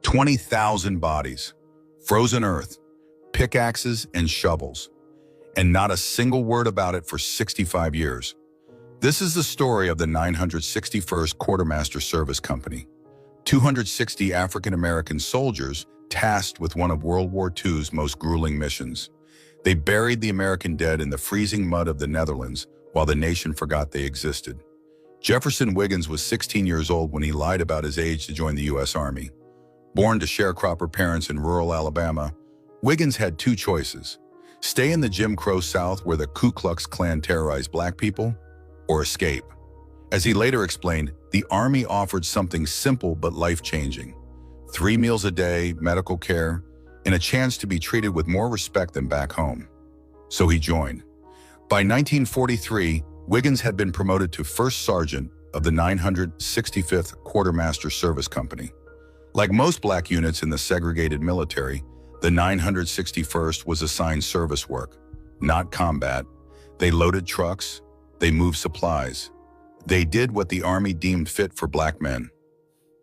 20,000 bodies, frozen earth, pickaxes and shovels, and not a single word about it for 65 years. This is the story of the 961st Quartermaster Service Company, 260 African-American soldiers tasked with one of World War II's most grueling missions. They buried the American dead in the freezing mud of the Netherlands while the nation forgot they existed. Jefferson Wiggins was 16 years old when he lied about his age to join the U.S. Army. Born to sharecropper parents in rural Alabama, Wiggins had two choices: stay in the Jim Crow South where the Ku Klux Klan terrorized black people, or escape. As he later explained, the Army offered something simple but life-changing: 3 meals a day, medical care, and a chance to be treated with more respect than back home. So he joined. By 1943, Wiggins had been promoted to First Sergeant of the 965th Quartermaster Service Company. Like most black units in the segregated military, the 961st was assigned service work, not combat. They loaded trucks, they moved supplies. They did what the Army deemed fit for black men.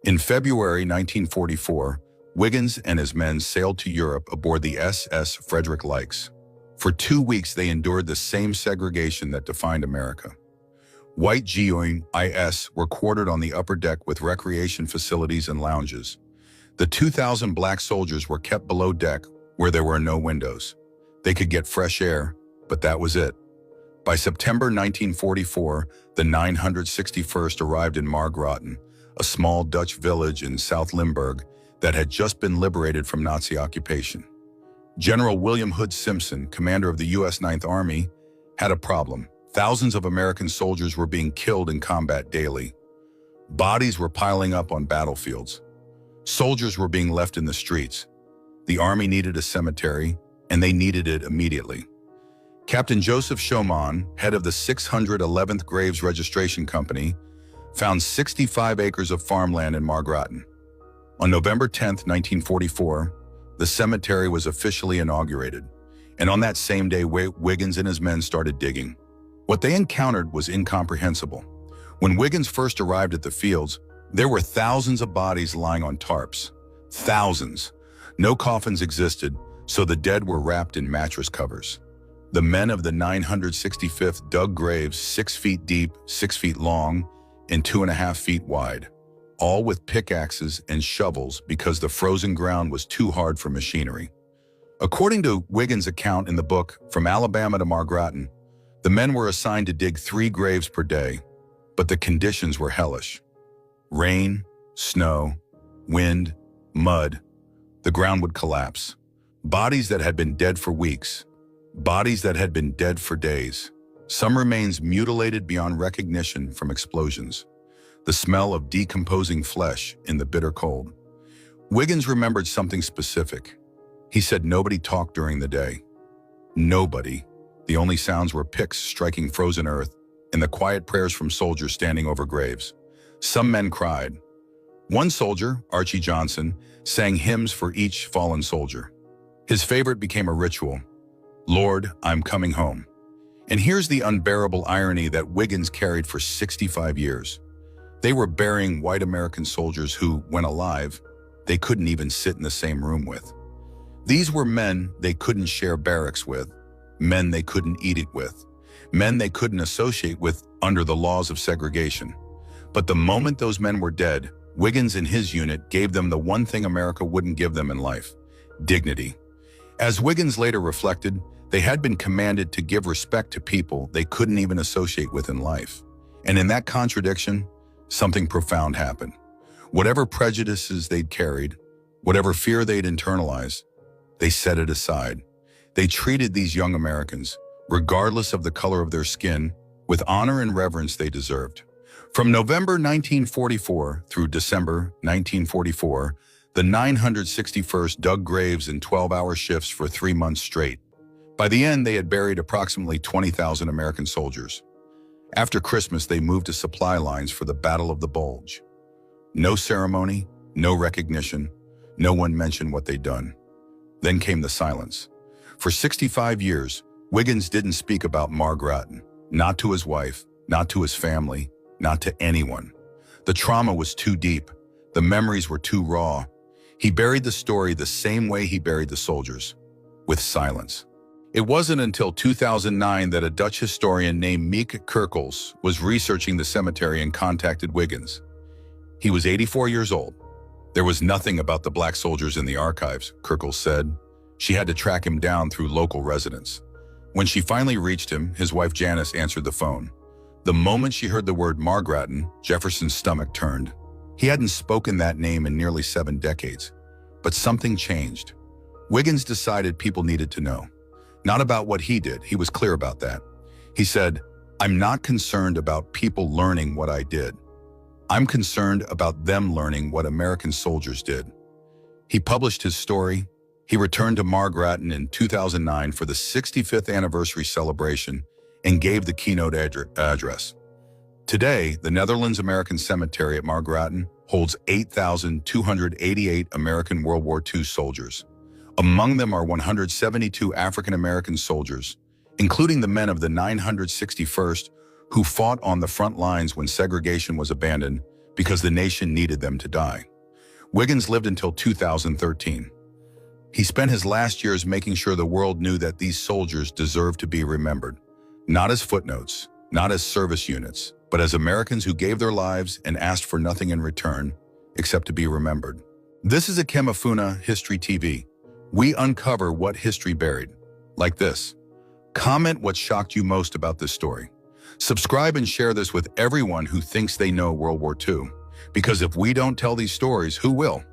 In February 1944, Wiggins and his men sailed to Europe aboard the SS Frederick Lykes. For 2 weeks, they endured the same segregation that defined America. White GOIs were quartered on the upper deck with recreation facilities and lounges. The 2,000 black soldiers were kept below deck where there were no windows. They could get fresh air, but that was it. By September 1944, the 961st arrived in Margraten, a small Dutch village in South Limburg that had just been liberated from Nazi occupation. General William Hood Simpson, commander of the U.S. Ninth Army, had a problem. Thousands of American soldiers were being killed in combat daily. Bodies were piling up on battlefields. Soldiers were being left in the streets. The Army needed a cemetery, and they needed it immediately. Captain Joseph Schumann, head of the 611th Graves Registration Company, found 65 acres of farmland in Margraten. On November 10, 1944, the cemetery was officially inaugurated, and on that same day, Wiggins and his men started digging. What they encountered was incomprehensible. When Wiggins first arrived at the fields, there were thousands of bodies lying on tarps. Thousands. No coffins existed, so the dead were wrapped in mattress covers. The men of the 965th dug graves 6 feet deep, 6 feet long, and 2.5 feet wide, all with pickaxes and shovels because the frozen ground was too hard for machinery. According to Wiggins' account in the book From Alabama to Margraten, the men were assigned to dig 3 graves per day, but the conditions were hellish. Rain, snow, wind, mud. The ground would collapse. Bodies that had been dead for weeks. Bodies that had been dead for days. Some remains mutilated beyond recognition from explosions. The smell of decomposing flesh in the bitter cold. Wiggins remembered something specific. He said nobody talked during the day. Nobody. The only sounds were picks striking frozen earth and the quiet prayers from soldiers standing over graves. Some men cried. One soldier, Archie Johnson, sang hymns for each fallen soldier. His favorite became a ritual. Lord, I'm coming home. And here's the unbearable irony that Wiggins carried for 65 years. They were burying white American soldiers who, when alive, they couldn't even sit in the same room with. These were men they couldn't share barracks with, men they couldn't eat it with, men they couldn't associate with under the laws of segregation. But the moment those men were dead, Wiggins and his unit gave them the one thing America wouldn't give them in life: dignity. As Wiggins later reflected, they had been commanded to give respect to people they couldn't even associate with in life. And in that contradiction, something profound happened. Whatever prejudices they'd carried, whatever fear they'd internalized, they set it aside. They treated these young Americans, regardless of the color of their skin, with honor and reverence they deserved. From November 1944 through December 1944, the 961st dug graves in 12-hour shifts for 3 months straight. By the end, they had buried approximately 20,000 American soldiers. After Christmas, they moved to supply lines for the Battle of the Bulge. No ceremony, no recognition, no one mentioned what they'd done. Then came the silence. For 65 years, Wiggins didn't speak about Margraten, not to his wife, not to his family, not to anyone. The trauma was too deep. The memories were too raw. He buried the story the same way he buried the soldiers, with silence. It wasn't until 2009 that a Dutch historian named Mieke Kerkels was researching the cemetery and contacted Wiggins. He was 84 years old. There was nothing about the black soldiers in the archives, Kerkels said. She had to track him down through local residents. When she finally reached him, his wife Janice answered the phone. The moment she heard the word Margraten, Jefferson's stomach turned. He hadn't spoken that name in nearly 7 decades. But something changed. Wiggins decided people needed to know. Not about what he did, he was clear about that. He said, "I'm not concerned about people learning what I did. I'm concerned about them learning what American soldiers did." He published his story. He returned to Margraten in 2009 for the 65th anniversary celebration and gave the keynote address. Today, the Netherlands American Cemetery at Margraten holds 8,288 American World War II soldiers. Among them are 172 African American soldiers, including the men of the 961st who fought on the front lines when segregation was abandoned because the nation needed them to die. Wiggins lived until 2013. He spent his last years making sure the world knew that these soldiers deserved to be remembered, not as footnotes, not as service units, but as Americans who gave their lives and asked for nothing in return except to be remembered. This is Ekemafuna History TV. We uncover what history buried, like this. Comment what shocked you most about this story. Subscribe and share this with everyone who thinks they know World War II, because if we don't tell these stories, who will?